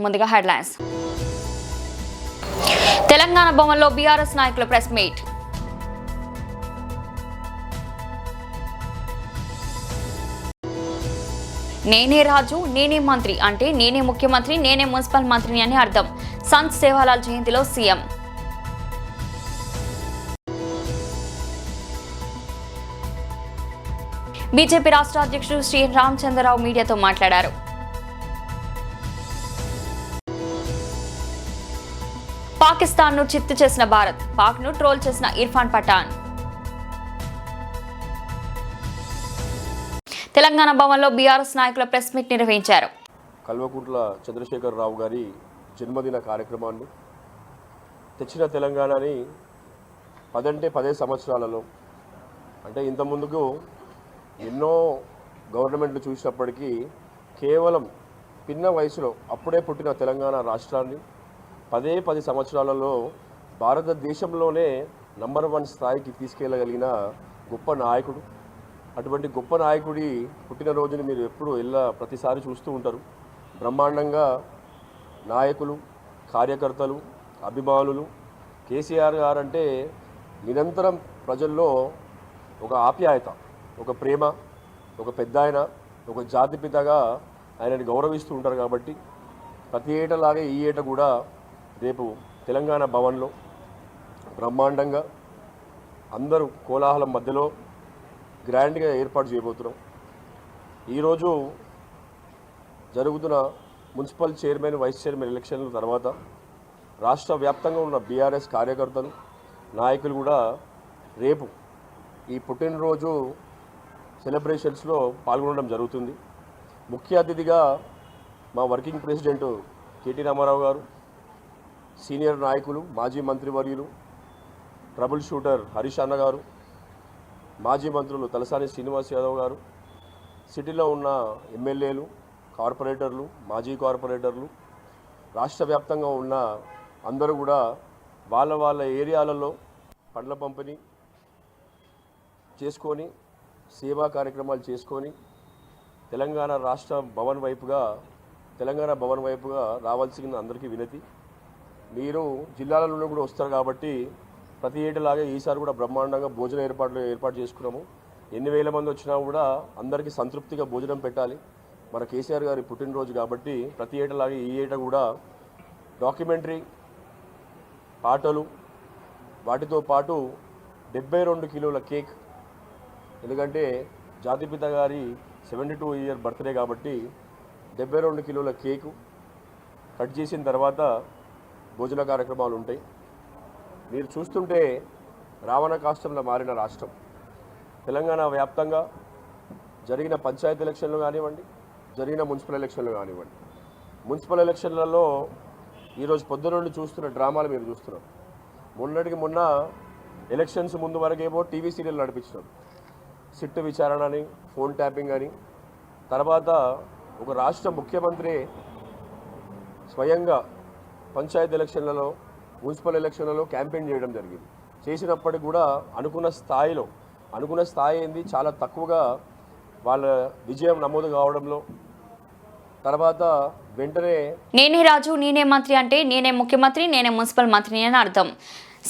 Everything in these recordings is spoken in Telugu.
ముందుగా హెడ్లైన్స్. తెలంగాణ భవన్లో బీఆర్ఎస్ నాయకుల ప్రెస్ మీట్. నేనే రాజు నేనే మంత్రి అంటే నేనే ముఖ్యమంత్రి నేనే మున్సిపల్ మంత్రిని అని అర్థం. సంత్ సేవాలాల్ జయంతిలో సీఎం. బీజేపీ రాష్ట్ర అధ్యక్షుడు శ్రీ రామచంద్రరావు మీడియాతో మాట్లాడారు. పాకిస్తాన్ ను చిత్తు చేసిన భారత్, పాక్ ను ట్రోల్ చేసిన ఇర్ఫాన్ పఠాన్. తెలంగాణ భవన్లో బీఆర్ఎస్ నాయకుల ప్రెస్ మీట్ నిర్వహించారు. కల్వకుంట్ల చంద్రశేఖర్ రావు గారి జన్మదిన కార్యక్రమాన్ని తెచ్చిన తెలంగాణని 10 సంవత్సరాలలో అంటే ఇంత ముందుకు ఎన్నో గవర్నమెంట్లు చూసినప్పటికీ కేవలం పిన్న వయసులో అప్పుడే పుట్టిన తెలంగాణ రాష్ట్రాన్ని 10 సంవత్సరాలలో భారతదేశంలోనే నంబర్ 1 స్థాయికి తీసుకెళ్లగలిగిన గొప్ప నాయకుడు. అటువంటి గొప్ప నాయకుడి పుట్టినరోజుని మీరు ఎప్పుడు ప్రతిసారి చూస్తూ ఉంటారు. బ్రహ్మాండంగా నాయకులు, కార్యకర్తలు, అభిమానులు కేసీఆర్ గారు అంటే నిరంతరం ప్రజల్లో ఒక ఆప్యాయత, ఒక ప్రేమ, ఒక పెద్ద ఆయన, ఒక జాతిపితగా ఆయనని గౌరవిస్తూ ఉంటారు. కాబట్టి ప్రతి ఏటలాగే ఈ ఏట కూడా రేపు తెలంగాణ భవన్లో బ్రహ్మాండంగా అందరూ కోలాహలం మధ్యలో గ్రాండ్గా ఏర్పాటు చేయబోతున్నాం. ఈరోజు జరుగుతున్న మున్సిపల్ చైర్మన్, వైస్ చైర్మన్ ఎలక్షన్ల తర్వాత రాష్ట్ర వ్యాప్తంగా ఉన్న బీఆర్ఎస్ కార్యకర్తలు, నాయకులు కూడా రేపు ఈ పుట్టినరోజు సెలబ్రేషన్స్లో పాల్గొనడం జరుగుతుంది. ముఖ్య అతిథిగా మా వర్కింగ్ ప్రెసిడెంట్ కేటీ రామారావు గారు, సీనియర్ నాయకులు, మాజీ మంత్రివర్యులు, ట్రబుల్ షూటర్ హరీష్ అన్న గారు, మాజీ మంత్రులు తలసాని శ్రీనివాస్ యాదవ్ గారు, సిటీలో ఉన్న ఎమ్మెల్యేలు, కార్పొరేటర్లు, మాజీ కార్పొరేటర్లు, రాష్ట్ర వ్యాప్తంగా ఉన్న అందరూ కూడా వాళ్ళ ఏరియాలలో పండ్ల పంపిణీ చేసుకొని, సేవా కార్యక్రమాలు చేసుకొని తెలంగాణ భవన్ వైపుగా రావాల్సిన అందరికీ వినతి. మీరు జిల్లాలలో కూడా వస్తారు కాబట్టి ప్రతి ఏటలాగే ఈసారి కూడా బ్రహ్మాండంగా భోజన ఏర్పాటు చేసుకున్నాము. ఎన్ని వేల మంది వచ్చినా కూడా అందరికీ సంతృప్తిగా భోజనం పెట్టాలి. మన కేసీఆర్ గారి పుట్టినరోజు కాబట్టి ప్రతి ఏటలాగే ఈ ఏట కూడా డాక్యుమెంటరీ, పాటలు, వాటితో పాటు 72 కిలోల కేక్, ఎందుకంటే జాతిపిత గారి 72 ఇయర్ బర్త్డే కాబట్టి 72 కిలోల కేకు కట్ చేసిన తర్వాత భోజన కార్యక్రమాలు ఉంటాయి. మీరు చూస్తుంటే రావణ కాష్టంలో మారిన రాష్ట్రం. తెలంగాణ వ్యాప్తంగా జరిగిన పంచాయతీ ఎలక్షన్లు కానివ్వండి, జరిగిన మున్సిపల్ ఎలక్షన్లు కానివ్వండి, మున్సిపల్ ఎలక్షన్లలో ఈరోజు పొద్దున నుండి చూస్తున్న డ్రామాలు మీరు చూస్తున్నారు. మొన్న ఎలక్షన్స్ ముందు వరకేమో టీవీ సీరియల్ నడిపించినారు, సిట్టు విచారణ అని, ఫోన్ ట్యాపింగ్ అని. తర్వాత ఒక రాష్ట్ర ముఖ్యమంత్రి స్వయంగా పంచాయతీ ఎలక్షన్లలో, మున్సిపల్ ఎలక్షన్లలో క్యాంపెయిన్ చేయడం జరిగింది. చేసినప్పటికి కూడా అనుకున్న స్థాయి ఏంది చాలా తక్కువగా వాళ్ళ విజయం నమోదు కావడంలో తర్వాత వెంటనే నేనే రాజు నేనే మంత్రి అంటే నేనే ముఖ్యమంత్రి నేనే మున్సిపల్ మంత్రిని అని అర్థం.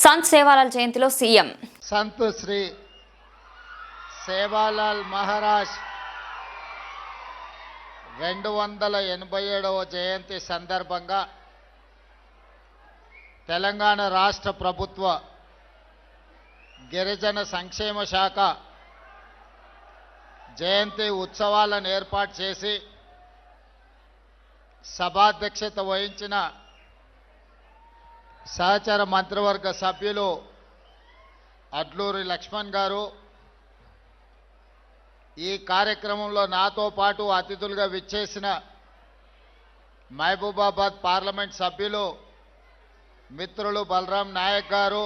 సంత్ సేవాలాల్ జయంతిలో సీఎం. సంత్ శ్రీ సేవాలాల్ మహారాజ్ 287వ జయంతి సందర్భంగా తెలంగాణ రాష్ట్ర ప్రభుత్వ గిరిజన సంక్షేమ శాఖ జయంతి ఉత్సవాలను ఏర్పాటు చేసి సభాధ్యక్షత వహించిన సహచర మంత్రివర్గ సభ్యులు అడ్లూరి లక్ష్మణ్ గారు, ఈ కార్యక్రమంలో నాతో పాటు అతిథులుగా విచ్చేసిన మహబూబాబాద్ పార్లమెంట్ సభ్యులు మిత్రులు బలరాం నాయక్ గారు,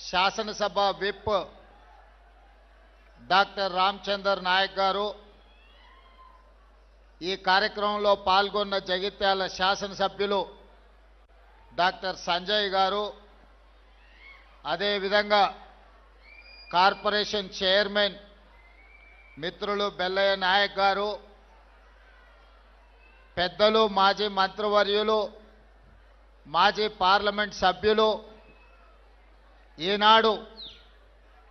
శాసనసభ విప్ డాక్టర్ రామచందర్ నాయక్ గారు, ఈ కార్యక్రమంలో పాల్గొన్న జగిత్యాల శాసనసభ్యులు డాక్టర్ సంజయ్ గారు, అదేవిధంగా కార్పొరేషన్ చైర్మన్ మిత్రులు బెల్లయ్య నాయక్ గారు, పెద్దలు, మాజీ మంత్రివర్యులు, మాజీ పార్లమెంట్ సభ్యులు, ఈనాడు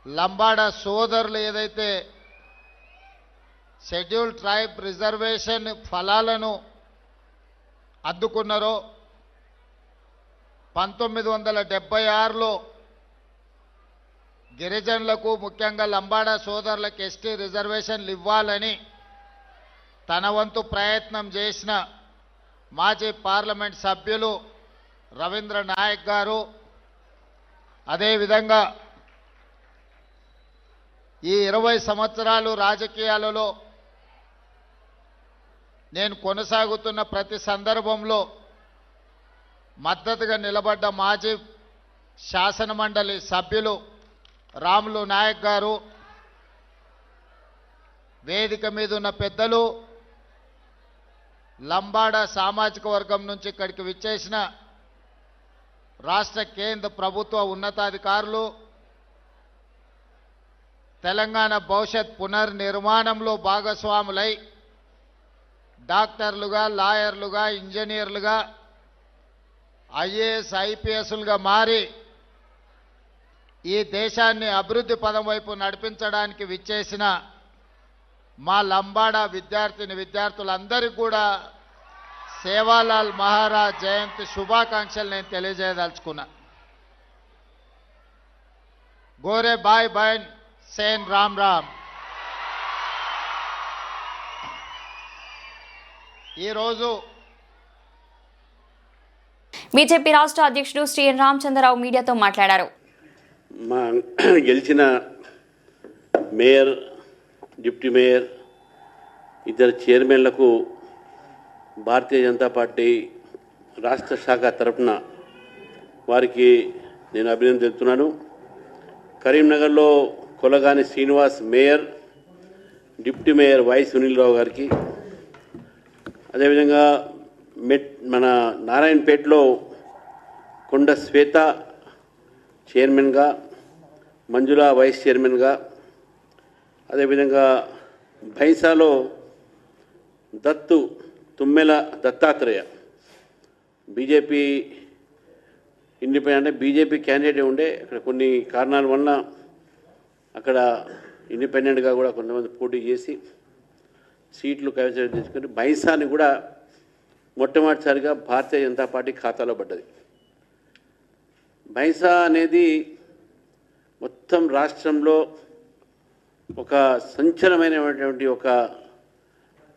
లంబాడా సోదరులు ఏదైతే షెడ్యూల్ ట్రైబ్ రిజర్వేషన్ ఫలాలను అందుకున్నారో 1976లో గిరిజనులకు ముఖ్యంగా లంబాడా సోదరులకు ఎస్టీ రిజర్వేషన్లు ఇవ్వాలని తన వంతు ప్రయత్నం చేసిన మాజీ పార్లమెంట్ సభ్యులు రవీంద్ర నాయక్ గారు, అదేవిధంగా ఈ 20 సంవత్సరాలు రాజకీయాలలో నేను కొనసాగుతున్న ప్రతి సందర్భంలో మద్దతుగా నిలబడ్డ మాజీ శాసనమండలి సభ్యులు రాములు నాయక్ గారు, వేదిక మీద ఉన్న పెద్దలు, లంబాడా సామాజిక వర్గం నుంచి ఇక్కడికి విచ్చేసిన రాష్ట్ర కేంద్ర ప్రభుత్వ ఉన్నతాధికారులు, తెలంగాణ భవిష్యత్ పునర్నిర్మాణంలో భాగస్వాములై డాక్టర్లుగా, లాయర్లుగా, ఇంజనీర్లుగా, ఐఏఎస్, ఐపీఎస్లుగా మారి ఈ దేశాన్ని అభివృద్ధి పదం వైపు నడిపించడానికి విచ్చేసిన మా లంబాడా విద్యార్థులందరికీ కూడా సేవాలాల్ మహారాజ్ జయంతి శుభాకాంక్షలు నేను తెలియజేయదలుచుకున్నా. గోరే బాయ్ బైన్ సేన్ రామ్ రామ్. ఈరోజు బీజేపీ రాష్ట్ర అధ్యక్షుడు శ్రీ రామచంద్రరావు మీడియాతో మాట్లాడారు. మా గెలిచిన మేయర్, డిప్యూటీ మేయర్, ఇద్దరు చైర్మన్లకు భారతీయ జనతా పార్టీ రాష్ట్ర శాఖ తరఫున వారికి నేను అభినందన తెలుపుతున్నాను. కరీంనగర్లో Kolagani Srinivas mayor, deputy mayor why Sunil గారికి, అదేవిధంగా మన నారాయణపేటలో కొండ శ్వేత చైర్మన్గా, మంజుల వైస్ చైర్మన్గా, అదేవిధంగా భైంసాలో Tummela Dattatreya BJP independent BJP candidate ఉండే, అక్కడ కొన్ని కారణాల వలన అక్కడ ఇండిపెండెంట్గా కూడా కొంతమంది పోటీ చేసి సీట్లు కైవసం చేసుకుని భైంసాని కూడా మొట్టమొదటిసారిగా భారతీయ జనతా పార్టీ ఖాతాలో పడ్డది. భైంసా అనేది మొత్తం రాష్ట్రంలో ఒక సంచలనమైనటువంటి ఒక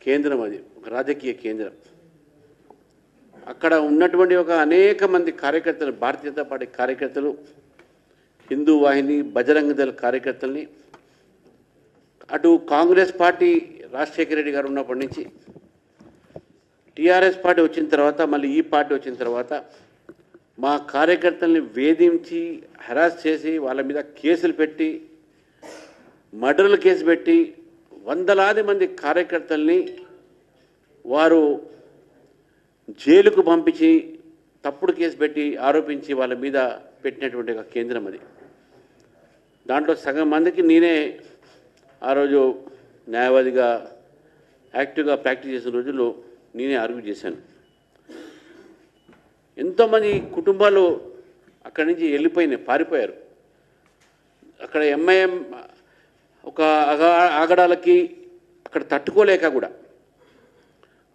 కేంద్రం, అది ఒక రాజకీయ కేంద్రం. అక్కడ ఉన్నటువంటి ఒక అనేక మంది కార్యకర్తలు, భారతీయ జనతా పార్టీ కార్యకర్తలు, హిందూ వాహిని, బజరంగ దళ కార్యకర్తల్ని, అటు కాంగ్రెస్ పార్టీ రాజశేఖర రెడ్డి గారు ఉన్నప్పటి నుంచి టీఆర్ఎస్ పార్టీ వచ్చిన తర్వాత, మళ్ళీ ఈ పార్టీ వచ్చిన తర్వాత మా కార్యకర్తల్ని వేధించి హెరాస్ చేసి వాళ్ళ మీద కేసులు పెట్టి, మర్డర్లు కేసు పెట్టి, వందలాది మంది కార్యకర్తల్ని వారు జైలుకు పంపించి తప్పుడు కేసు పెట్టి ఆరోపించి వాళ్ళ మీద పెట్టినటువంటి ఒక కేంద్రం అది. దాంట్లో సగం మందికి నేనే ఆ రోజు న్యాయవాదిగా యాక్టివ్గా ప్రాక్టీస్ చేసిన రోజుల్లో నేనే ఆర్గ్యూ చేశాను. ఎంతోమంది కుటుంబాలు అక్కడి నుంచి వెళ్ళిపోయినాయి, పారిపోయారు. అక్కడ ఎంఐఎం ఒక ఆగడాలకి అక్కడ తట్టుకోలేక కూడా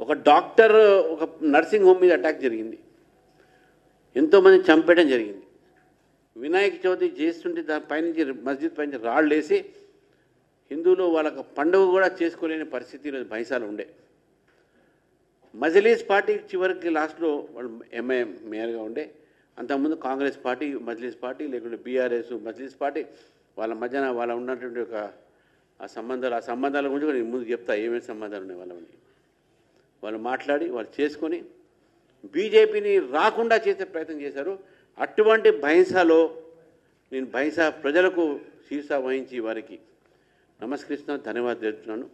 ఒక డాక్టర్ ఒక నర్సింగ్ హోమ్ మీద అటాక్ జరిగింది, ఎంతోమంది చంపేయడం జరిగింది. వినాయక చవితి చేస్తుంటే దాని పైనుంచి మస్జిద్ పైనుంచి రాళ్ళు వేసి హిందువులు వాళ్ళకు పండుగ కూడా చేసుకోలేని పరిస్థితి ఈరోజు భైంసాలు ఉండే. మజ్లీస్ పార్టీ చివరికి లాస్ట్లో వాళ్ళు ఎంఐఎం మేయర్గా ఉండే, అంతకుముందు కాంగ్రెస్ పార్టీ, మజ్లీస్ పార్టీ, లేకుంటే బీఆర్ఎస్, మజ్లీస్ పార్టీ వాళ్ళ మధ్యన వాళ్ళ ఉన్నటువంటి ఒక ఆ సంబంధాల గురించి కూడా నేను ముందు చెప్తా ఏమేమి సంబంధాలు ఉన్నాయి వాళ్ళని. వాళ్ళు మాట్లాడి వాళ్ళు చేసుకొని బీజేపీని రాకుండా చేసే ప్రయత్నం చేశారు. అటువంటి భైంసాలో నేను భైంసా ప్రజలకు శీర్ష వహించి వారికి నమస్కరిస్తున్నాను, ధన్యవాదాలు తెలుపుతున్నాను.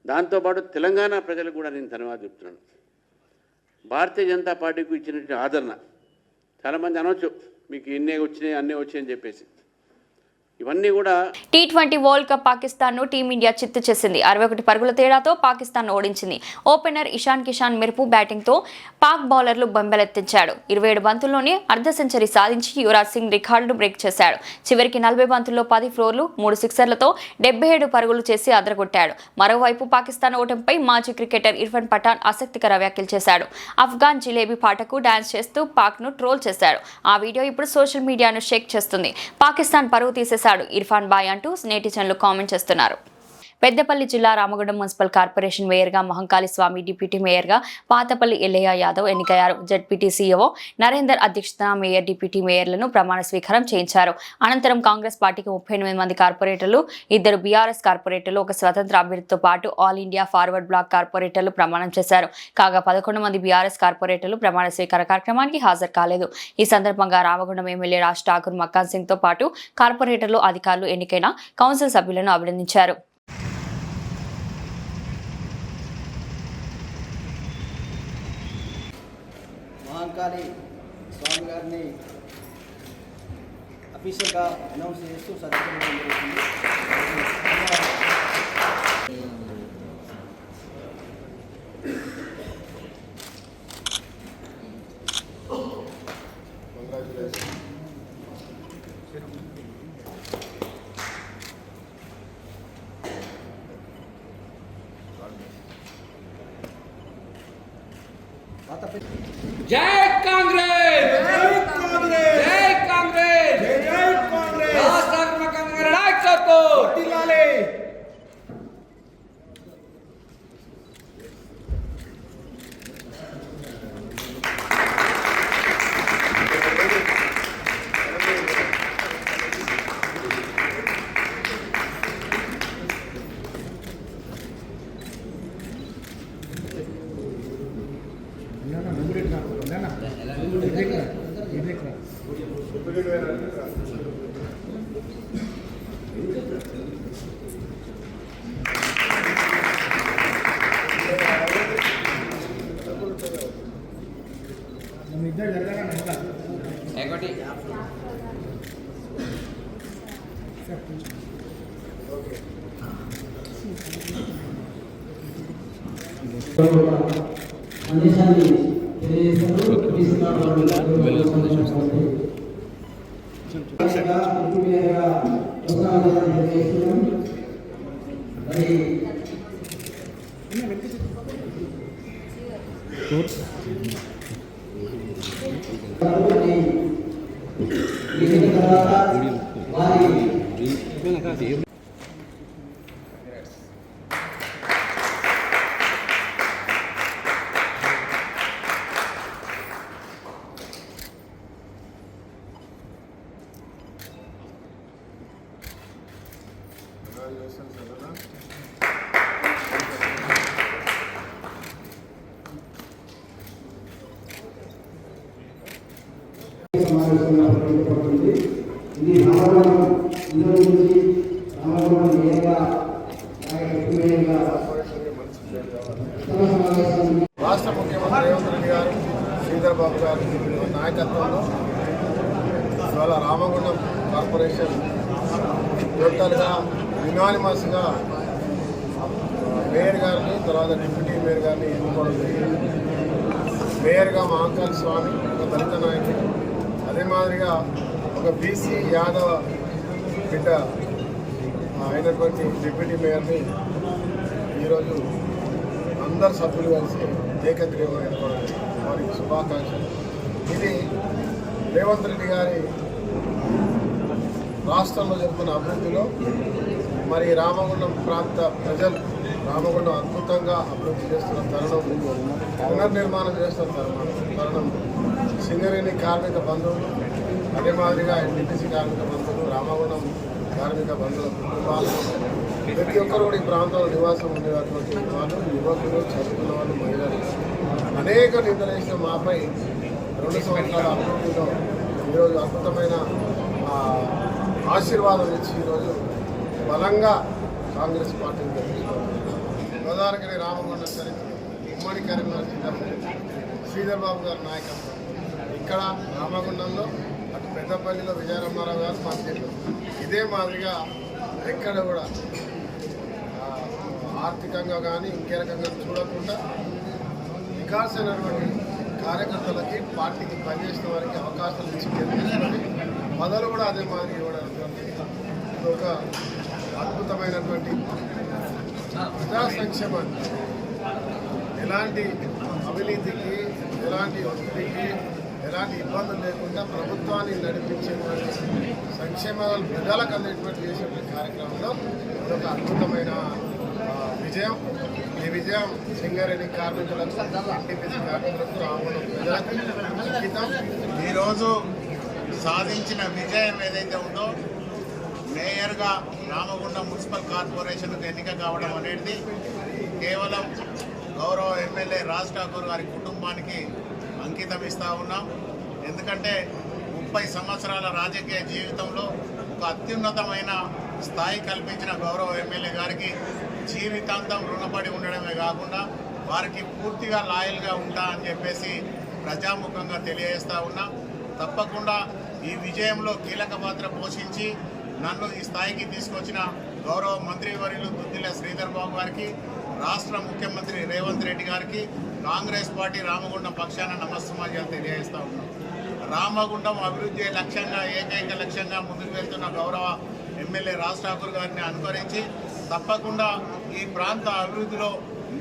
దాంతోపాటు తెలంగాణ ప్రజలకు కూడా నేను ధన్యవాదాలు చెప్తున్నాను. భారతీయ జనతా పార్టీకి ఇచ్చినటువంటి ఆదరణ చాలామంది అనవచ్చు, మీకు ఇన్నే వచ్చినాయి అన్నీ వచ్చాయని చెప్పేసి. ఇవన్నీ కూడా T20 వరల్డ్ కప్ పాకిస్తాన్ను టీమిండియా చిత్తు చేసింది. 61 పరుగుల తేడాతో పాకిస్తాన్ ఓడించింది. ఓపెనర్ ఇషాన్ కిషాన్ మెరుపు బ్యాటింగ్తో పాక్ బౌలర్లు బెంబెలెత్తించాడు. 27 బంతుల్లోనే అర్ధ సెంచరీ సాధించి యువరాజ్ సింగ్ రికార్డును బ్రేక్ చేశాడు. చివరికి 40 బంతుల్లో 10 ఫ్లోర్లు 3 సిక్సర్లతో 77 పరుగులు చేసి అదరగొట్టాడు. మరోవైపు పాకిస్తాన్ ఓటమిపై మాజీ క్రికెటర్ ఇర్ఫాన్ పఠాన్ ఆసక్తికర వ్యాఖ్యలు చేశాడు. అఫ్ఘాన్ జిలేబీ పాటకు డాన్స్ చేస్తూ పాక్ను ట్రోల్ చేశాడు. ఆ వీడియో ఇప్పుడు సోషల్ మీడియాను షేక్ చేస్తుంది. పాకిస్తాన్ పరువు తీసేశాడు ఇర్ఫాన్ బాయ్ అంటూ నెటిజన్లు కామెంట్ చేస్తున్నారు. పెద్దపల్లి జిల్లా రామగుండం మున్సిపల్ కార్పొరేషన్ మేయర్గా మహంకాళి స్వామి, డిప్యూటీ మేయర్గా పాతపల్లి ఎల్లయ్య యాదవ్ ఎన్నికయ్యారు. జడ్పీటీసీఓ నరేందర్ అధ్యక్షతన మేయర్, డిప్యూటీ మేయర్లను ప్రమాణ స్వీకారం చేయించారు. అనంతరం కాంగ్రెస్ పార్టీకి 38 మంది కార్పొరేటర్లు, 2 బీఆర్ఎస్ కార్పొరేటర్లు, 1 స్వతంత్ర అభ్యర్థితో పాటు ఆల్ ఇండియా ఫార్వర్డ్ బ్లాక్ కార్పొరేటర్లు ప్రమాణం చేశారు. కాగా 11 మంది బీఆర్ఎస్ కార్పొరేటర్లు ప్రమాణ స్వీకార కార్యక్రమానికి హాజరు కాలేదు. ఈ సందర్భంగా రామగుండం ఎమ్మెల్యే రాజ్ ఠాకూర్, మక్కాన్ సింగ్ తో పాటు కార్పొరేటర్లు, అధికారులు, ఎన్నికైన కౌన్సిల్ సభ్యులను అభినందించారు. మహంకాళి స్వామి గారిని అఫీషియల్గా అనౌన్స్ చేస్తూ సత్కరించడం జరుగుతుంది. जय कांग्रेस जय कांग्रेस जय कांग्रेस जय कांग्रेस राष्ट्रमक नायकत्व వర్ధిల్లాలి. ఒకటి సందేశాన్ని తెలియజేస్తారు. ఇది రామగుండం ఇందులో నుంచి రామగుండం మేయర్గా రాష్ట్ర ముఖ్యమంత్రి రేవంత్ రెడ్డి గారు, శ్రీధర్ బాబు గారు నాయకత్వంలో ఇవాళ రామగుండం కార్పొరేషన్ టోటల్గా యునానిమస్గా మేయర్ గారిని, తర్వాత డిప్యూటీ మేయర్ గారిని ఎన్నుకోవడం జరిగింది. మేయర్గా మహంకాళి స్వామి, ఒక దళిత నాయకుడు, అదే మాదిరిగా ఒక బీసీ యాదవ బిడ్డ అయినటువంటి డిప్యూటీ మేయర్ని ఈరోజు అందరు సభ్యులు కలిసి ఏకగ్రీవం ఎన్నుకోవడం వారికి శుభాకాంక్షలు. ఇది రేవంత్ రెడ్డి గారి రాష్ట్రంలో జరుగుతున్న అభివృద్ధిలో మరి రామగుండం ప్రాంత ప్రజలు రామగుండం అద్భుతంగా అభివృద్ధి చేస్తున్న తరుణం, పునర్నిర్మాణం చేస్తున్న తరుణం, సింగరేణి కార్మిక బంధువులు, అదే మాదిరిగా ఎన్టీసీ కార్మిక బంధువులు, రామగుండం కార్మిక బంధువుల కుటుంబాలు, ప్రతి ఒక్కరు కూడా ఈ ప్రాంతంలో నివాసం ఉండేటటువంటి వాళ్ళు, యువకులు, చదువుకున్న వాళ్ళు, మహిళలు అనేక నిందలేసిన మాపై 2 సంవత్సరాల అభివృద్ధిలో ఈరోజు అద్భుతమైన ఆశీర్వాదం ఇచ్చి ఈరోజు బలంగా కాంగ్రెస్ పార్టీని గెలిపించుకోవాలి. గోదావరిగిరి రామగుండం చరిత్ర ఉమ్మడి కరీంనగర్ జిల్లా శ్రీధర్ బాబు గారి నాయకత్వం ఇక్కడ రామగుండంలో అటు పెద్దపల్లిలో విజయరామారావు గారు మంత్రులు. ఇదే మాదిరిగా ఎక్కడ కూడా ఆర్థికంగా కానీ ఇంకే రకంగా చూడకుండా వికాసమైనటువంటి కార్యకర్తలకి పార్టీకి పనిచేసిన వారికి అవకాశాలు ఇచ్చి పదవులు కూడా అదే మాదిరి ఇవ్వడం ఒక అద్భుతమైనటువంటి ప్రజా సంక్షేమాన్ని ఎలాంటి అవినీతికి ఎలాంటి ఒత్తిడికి ఎలాంటి ఇబ్బందులు లేకుండా ప్రభుత్వాన్ని నడిపించేటువంటి సంక్షేమాలు ప్రజలకు అందేటువంటి చేసేటువంటి కార్యక్రమంలో ఇదొక అద్భుతమైన విజయం. ఈ విజయం సింగరేణి కార్మికులకు, ఎన్టీపీసీ కార్మికులకు, రామగుండం ప్రజలకు అంకితం. ఈరోజు సాధించిన విజయం ఏదైతే ఉందో మేయర్గా రామగుండం మున్సిపల్ కార్పొరేషన్కు ఎన్నిక కావడం అనేది కేవలం గౌరవ ఎమ్మెల్యే రాజ్ ఠాకూర్ గారి కుటుంబానికి అంకితం ఇస్తూ ఉన్నాం. ఎందుకంటే 30 సంవత్సరాల రాజకీయ జీవితంలో ఒక అత్యున్నతమైన స్థాయి కల్పించిన గౌరవ ఎమ్మెల్యే గారికి జీవితాంతం రుణపడి ఉండడమే కాకుండా వారికి పూర్తిగా లాయల్గా ఉంటా అని చెప్పేసి ప్రజాముఖంగా తెలియజేస్తూ ఉన్నా. తప్పకుండా ఈ విజయంలో కీలక పాత్ర పోషించి నన్ను ఈ స్థాయికి తీసుకొచ్చిన గౌరవ మంత్రివర్యులు దుద్దిల శ్రీధర్ బాబు గారికి, రాష్ట్ర ముఖ్యమంత్రి రేవంత్ రెడ్డి గారికి, కాంగ్రెస్ పార్టీ రామగుండం పక్షాన నమస్సమాజాలు తెలియజేస్తూ ఉన్నాం. రామగుండం అభివృద్ధి లక్ష్యంగా ఏకైక లక్ష్యంగా ముందుకు వెళ్తున్న గౌరవ ఎమ్మెల్యే రాజ్ ఠాకూర్ గారిని అనుకరించి తప్పకుండా ఈ ప్రాంత అభివృద్ధిలో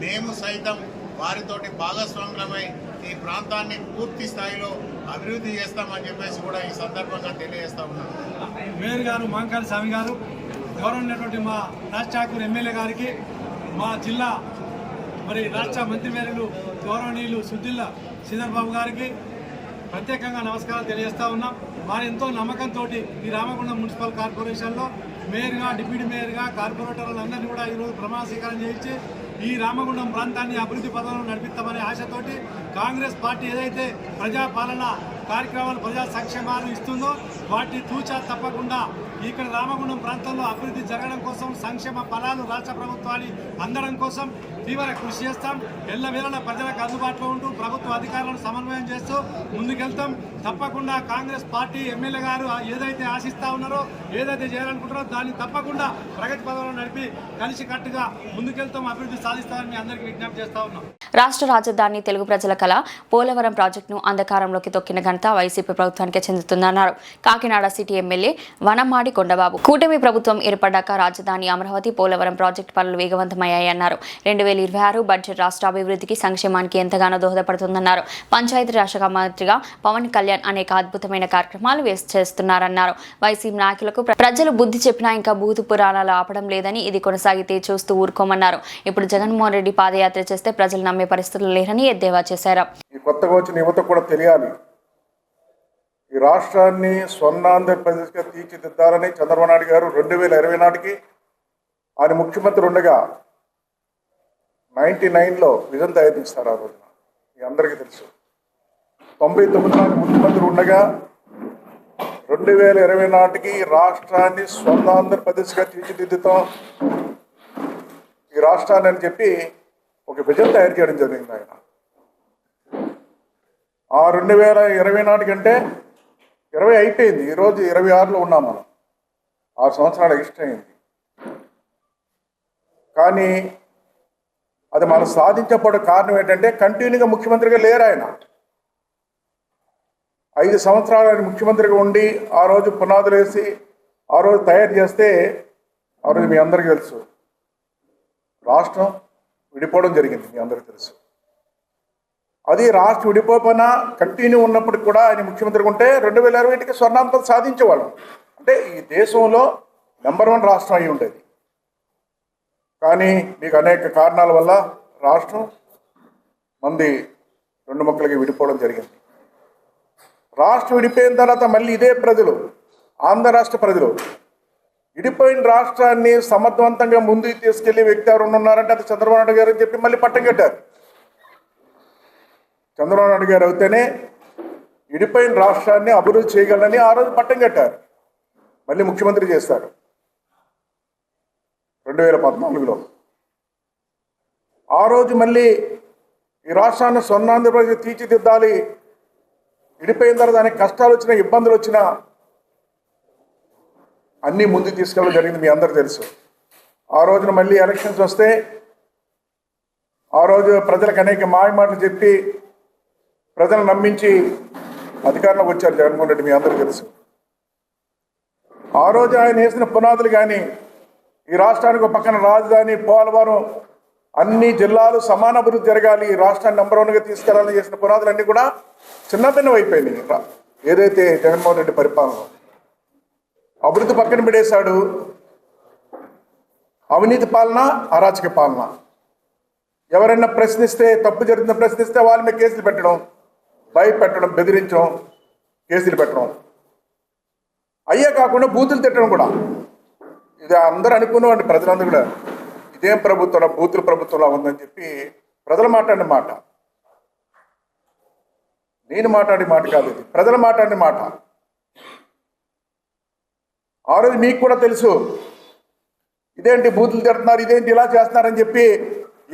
మేము సైతం వారితోటి భాగస్వాములమై ఈ ప్రాంతాన్ని పూర్తి స్థాయిలో అభివృద్ధి చేస్తామని చెప్పేసి కూడా ఈ సందర్భంగా తెలియజేస్తా ఉన్నాం. మేయర్ గారు మాంకాళి స్వామి గారు, గౌరవమైనటువంటి మా రాజ్ ఠాకూర్ ఎమ్మెల్యే గారికి, మా జిల్లా రాష్ట్ర మంత్రివర్యులు గౌరవనీయులు సుద్దిల్ల శ్రీధర్ బాబు గారికి ప్రత్యేకంగా నమస్కారాలు తెలియజేస్తా ఉన్నాం. వారి ఎంతో నమ్మకంతో ఈ రామగుండం మున్సిపల్ కార్పొరేషన్లో మేయర్గా, డిప్యూటీ మేయర్గా, కార్పొరేటర్లందరినీ కూడా ఈరోజు ప్రమాణ స్వీకారం చేయించి ఈ రామగుండం ప్రాంతాన్ని అభివృద్ధి పదంలో నడిపిస్తామనే ఆశతోటి కాంగ్రెస్ పార్టీ ఏదైతే ప్రజాపాలన కార్యక్రమాలు, ప్రజా సంక్షేమాలు ఇస్తుందో వాటి తూచా తప్పకుండా ఇక్కడ రామగుండం ప్రాంతంలో అభివృద్ధి జరగడం కోసం, సంక్షేమ ఫలాలు రాష్ట్ర ప్రభుత్వాన్ని అందడం కోసం తీవ్ర కృషి చేస్తాం. ఎల్లవేళలా ప్రజలకు అందుబాటులో ఉంటూ ప్రభుత్వ అధికారులను సమన్వయం చేస్తూ ముందుకెళ్తాం. తప్పకుండా కాంగ్రెస్ పార్టీ ఎమ్మెల్యే గారు ఏదైతే ఆశిస్తా ఉన్నారో, ఏదైతే చేయాలనుకుంటారో దాన్ని తప్పకుండా ప్రగతి పదంలో నడిపి కలిసికట్టుగా ముందుకెళ్తాం, అభివృద్ధి సాధిస్తామని మీ అందరికీ విజ్ఞప్తి చేస్తా ఉన్నాం. రాష్ట్ర రాజధాని తెలుగు ప్రజల కళ పోలవరం ప్రాజెక్టును అంధకారంలోకి తొక్కిన ఘనత వైసీపీ ప్రభుత్వానికే చెందుతుందన్నారు కాకినాడ సిటీ ఎమ్మెల్యే వనమాడి కొండబాబు. కూటమి ప్రభుత్వం ఏర్పడ్డాక రాజధాని అమరావతి పోలవరం ప్రాజెక్టు పనులు వేగవంతమయ్యాయన్నారు. 2026 బడ్జెట్ రాష్ట్ర అభివృద్ధికి, సంక్షేమానికి ఎంతగానో దోహదపడుతుందన్నారు. పంచాయతీరాజ్ శాఖ మంత్రిగా పవన్ కళ్యాణ్ అనేక అద్భుతమైన కార్యక్రమాలు చేస్తున్నారన్నారు. వైసీపీ నాయకులకు ప్రజలు బుద్ధి చెప్పినా ఇంకా భూతు పురాణాలు ఆపడం లేదని, ఇది కొనసాగితే చూస్తూ ఊరుకోమన్నారు. ఇప్పుడు జగన్మోహన్ రెడ్డి పాదయాత్ర చేస్తే ప్రజలు నమ్మే పరిస్థితులు లేరని ఎద్దేవా చేశారు. ఈ కొత్తగా వచ్చిన యువత కూడా తెలియాలి, ఈ రాష్ట్రాన్ని స్వర్ణాంధ్రప్రదేశ్గా తీర్చిదిద్దాలని చంద్రబాబు నాయుడు గారు 2020 నాటికి ఆయన ముఖ్యమంత్రి ఉండగా 99లో విజన్ తయారు చేస్తారు. ఆ రోజున మీ అందరికీ తెలుసు. 99 నాటి ముఖ్యమంత్రి ఉండగా 2020 నాటికి రాష్ట్రాన్ని స్వర్ణాంధ్రప్రదేశ్గా తీర్చిదిద్దుతాం ఈ రాష్ట్రాన్ని అని చెప్పి ఒక విజన్ తయారు చేయడం జరిగింది ఆయన. ఆ 2020 నాటికంటే 20 అయిపోయింది, ఈరోజు 26లో ఉన్నాం మనం. 6 సంవత్సరాలు ఎక్స్ట్రా అయింది. కానీ అది మనం సాధించబడే కారణం ఏంటంటే కంటిన్యూగా ముఖ్యమంత్రిగా లేరు ఆయన. 5 సంవత్సరాలు ఆయన ముఖ్యమంత్రిగా ఉండి ఆ రోజు పునాదులు వేసి ఆ రోజు తయారు చేస్తే ఆ రోజు మీ అందరికీ తెలుసు రాష్ట్రం విడిపోవడం జరిగింది, మీ అందరికీ తెలుసు. అది రాష్ట్రం విడిపోయినా కంటిన్యూ ఉన్నప్పటికి కూడా ఆయన ముఖ్యమంత్రిగా ఉంటే 2020కి స్వర్ణాంతం సాధించేవాళ్ళం. అంటే ఈ దేశంలో నెంబర్ 1 రాష్ట్రం అయి ఉండేది. కానీ మీకు అనేక కారణాల వల్ల రాష్ట్రం మంది 2 ముక్కలకి విడిపోవడం జరిగింది. రాష్ట్రం విడిపోయిన తర్వాత మళ్ళీ ఇదే ప్రజలు, ఆంధ్ర రాష్ట్ర ప్రజలు విడిపోయిన రాష్ట్రాన్ని సమర్థవంతంగా ముందుకు తీసుకెళ్లే వ్యక్తి ఎవరు ఉన్నారంటే అది చంద్రబాబు నాయుడు గారు అని చెప్పి మళ్ళీ పట్టం కట్టారు. చంద్రబాబు నాయుడు గారు అయితేనే విడిపోయిన రాష్ట్రాన్ని అభివృద్ధి చేయగలరని ఆ రోజు పట్టం కట్టారు. మళ్ళీ ముఖ్యమంత్రి చేస్తారు 2014లో. ఆ రోజు మళ్ళీ ఈ రాష్ట్రాన్ని స్వర్ణాంధ్రప్రదేశ్ తీర్చిదిద్దాలి, విడిపోయిన తర్వాత దానికి కష్టాలు వచ్చినా ఇబ్బందులు వచ్చినా అన్నీ ముందుకు తీసుకెళ్ళడం జరిగింది, మీ అందరూ తెలుసు. ఆ రోజున మళ్ళీ ఎలక్షన్స్ వస్తే ఆ రోజు ప్రజలకు అనేక మాయమాటలు చెప్పి ప్రజలను నమ్మించి అధికారంలోకి వచ్చారు జగన్మోహన్ రెడ్డి, మీ అందరూ తెలుసు. ఆ రోజు ఆయన వేసిన పునాదులు కానీ ఈ రాష్ట్రానికి ఒక పక్కన రాజధాని పోలవరం అన్ని జిల్లాలు సమాన అభివృద్ధి జరగాలి, ఈ రాష్ట్రాన్ని నెంబర్ 1గా తీసుకెళ్లాలని చేసిన పునాదులన్నీ కూడా చిన్నభిన్నం అయిపోయినాయి. ఏదైతే జగన్మోహన్ రెడ్డి పరిపాలన అభివృద్ధి పక్కన పెడేశాడు, అవినీతి పాలన, అరాచక పాలన. ఎవరైనా ప్రశ్నిస్తే, తప్పు జరుగుతున్న ప్రశ్నిస్తే వాళ్ళ మీద కేసులు పెట్టడం, భయపెట్టడం, బెదిరించడం, కేసులు పెట్టడం. అయ్యే కాకుండా బూతులు తిట్టడం కూడా. ఇది అందరూ అనుకున్నామండి, ప్రజలందరూ కూడా ఇదేం ప్రభుత్వం, బూతుల ప్రభుత్వంలో ఉందని చెప్పి ప్రజలు మాట్లాడిన మాట, నేను మాట్లాడే మాట కాదు, ఇది ప్రజలు మాట్లాడిన మాట. ఆ రోజు మీకు కూడా తెలుసు, ఇదేంటి బూతులు తిడుతున్నారు, ఇదేంటి ఇలా చేస్తున్నారని చెప్పి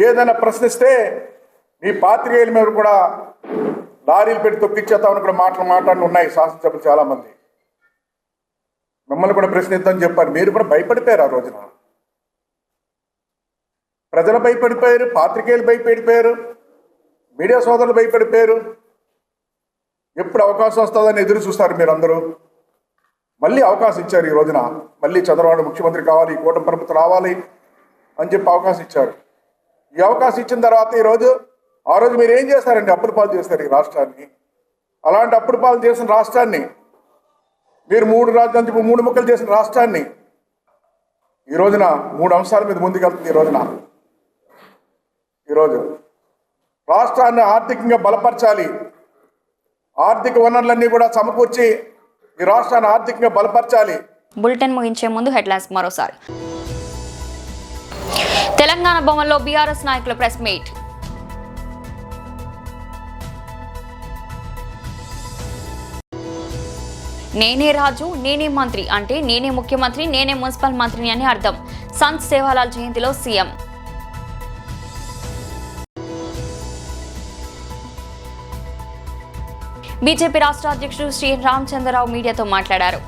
ఏదైనా ప్రశ్నిస్తే మీ పాత్రికేయుల మీద కూడా లారీలు పెట్టి తొక్కిచ్చేస్తామని కూడా మాట్లాడి ఉన్నాయి శాసనసభ్యులు చాలామంది. మిమ్మల్ని కూడా ప్రశ్నిద్దామని చెప్పారు, మీరు కూడా భయపడిపోయారు. ఆ రోజున ప్రజలు భయపడిపోయారు, పాత్రికేయులు భయపడిపోయారు, మీడియా సోదరులు భయపడిపోయారు. ఎప్పుడు అవకాశం వస్తుందని ఎదురు చూస్తారు మీరందరూ. మళ్ళీ అవకాశం ఇచ్చారు ఈ రోజున, మళ్ళీ చంద్రబాబు ముఖ్యమంత్రి కావాలి, ఈ కూటమి ప్రభుత్వం రావాలి అని చెప్పి అవకాశం ఇచ్చారు. ఈ అవకాశం ఇచ్చిన తర్వాత ఈరోజు, ఆ రోజు మీరు ఏం చేస్తారండి, అప్పుల పాలు చేస్తారు ఈ రాష్ట్రాన్ని. అలాంటి అప్పుల పాలు చేసిన రాష్ట్రాన్ని, మీరు 3 రాజధాని 3 ముక్కలు చేసిన రాష్ట్రాన్ని ఈ రోజున 3 అంశాల మీద ముందుకెళ్తుంది. ఈరోజు రాష్ట్రాన్ని ఆర్థికంగా బలపరచాలి, ఆర్థిక వనరులన్నీ కూడా సమకూర్చి ఈ రాష్ట్రాన్ని ఆర్థికంగా బలపరచాలి. బులెటిన్ ముగించే ముందు హెడ్లైన్స్ మరోసారి. తెలంగాణ భవన్లో బీఆర్ఎస్ నాయకుల ప్రెస్ మీట్. నేనే రాజు, నేనే మంత్రి అంటే నేనే ముఖ్యమంత్రి, నేనే మున్సిపల్ మంత్రిని అని అర్థం. సంత్ సేవాలాల్ జయంతిలో సీఎం. బీజేపీ రాష్ట్ర అధ్యక్షుడు శ్రీ రామచంద్రరావు మీడియాతో మాట్లాడారు.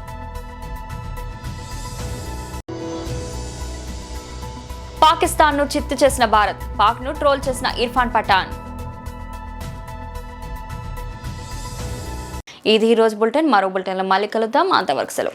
పాకిస్తాన్ను చిత్తు చేసిన భారత్, పాక్ను ట్రోల్ చేసిన ఇర్ఫాన్ పఠాన్. ఇది ఈ రోజు బులెటిన్. మరో బులెటిన్లో మళ్ళీ కలుద్దాం. అంతవరకు సెలవు.